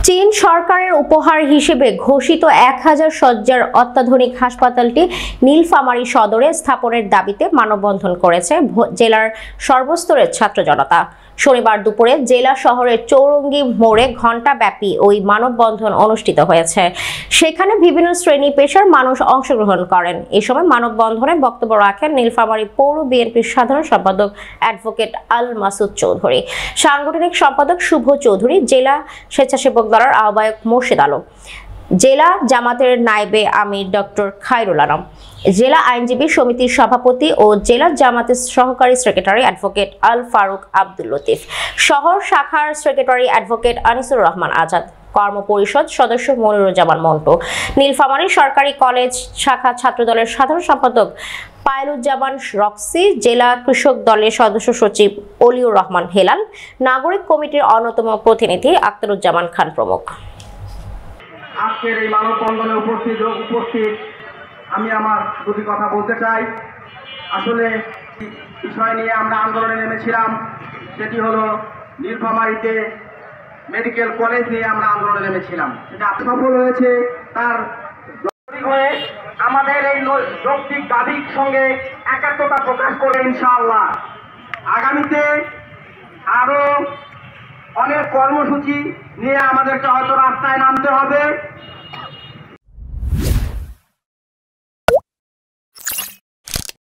চীন সরকারের উপহার হিসেবে ঘোষিত 1000 শয্যার অত্যাধুনিক হাসপাতালটি নীলফামারী সদরে স্থাপনের দাবিতে মানববন্ধন করেছে জেলার সর্বস্তরের ছাত্র জনতা। শনিবার দুপুরে জেলা শহরের চৌরঙ্গি মোড়ে ঘণ্টাব্যাপী ওই মানববন্ধন অনুষ্ঠিত হয়েছে। সেখানে বিভিন্ন শ্রেণী পেশার মানুষ অংশগ্রহণ করেন। এই সময় মানববন্ধনে বক্তব্য রাখেন নীলফামারী পৌর বিএনপির সাধারণ সম্পাদক অ্যাডভোকেট আল মাসুদ চৌধুরী, সাংগঠনিক সম্পাদক শুভ চৌধুরী, জেলা স্বেচ্ছাসেবক দলের আহ্বায়ক মোর্শেদ আলম, জেলা জামাতের নায়েবে আমির ডক্টর খায়রুল আলম, জেলা আইনজীবী সমিতির সভাপতি ও জেলা জামাতের সহকারী সেক্রেটারি অ্যাডভোকেট আল ফারুক আব্দুল লতিফ, শহর শাখার সেক্রেটারি অ্যাডভোকেট আনিসুর রহমান আজাদ, কর্ম পরিষদ সদস্য মনিরুজ্জামান মন্টু, নীলফামারী সরকারি কলেজ শাখা ছাত্রদলের সাধারণ সম্পাদক পায়েলুজ্জামান রক্সি, জেলা কৃষক দলের সদস্য সচিব অলিউর রহমান হেলাল, নাগরিক কমিটির অন্যতম প্রতিনিধি আখতারুজ্জামান খান প্রমুখ। আজকের এই মানববন্ধনে উপস্থিত আমি আমার দুটি কথা বলতে চাই। আসলে বিষয় নিয়ে আমরা আন্দোলনে নেমেছিলাম, সেটি হলো নীলফামারীতে মেডিকেল কলেজ নিয়ে আমরা আন্দোলনে নেমেছিলাম। সেটা সফল হয়েছে। তার হয়ে আমাদের এই যৌক্তিক দাবির সঙ্গে একাত্মতা প্রকাশ করে ইনশাআল্লাহ আগামীতে আরো অনেক কর্মসূচি নিয়ে আমাদেরকে হয়তো রাস্তায় নামতে হবে।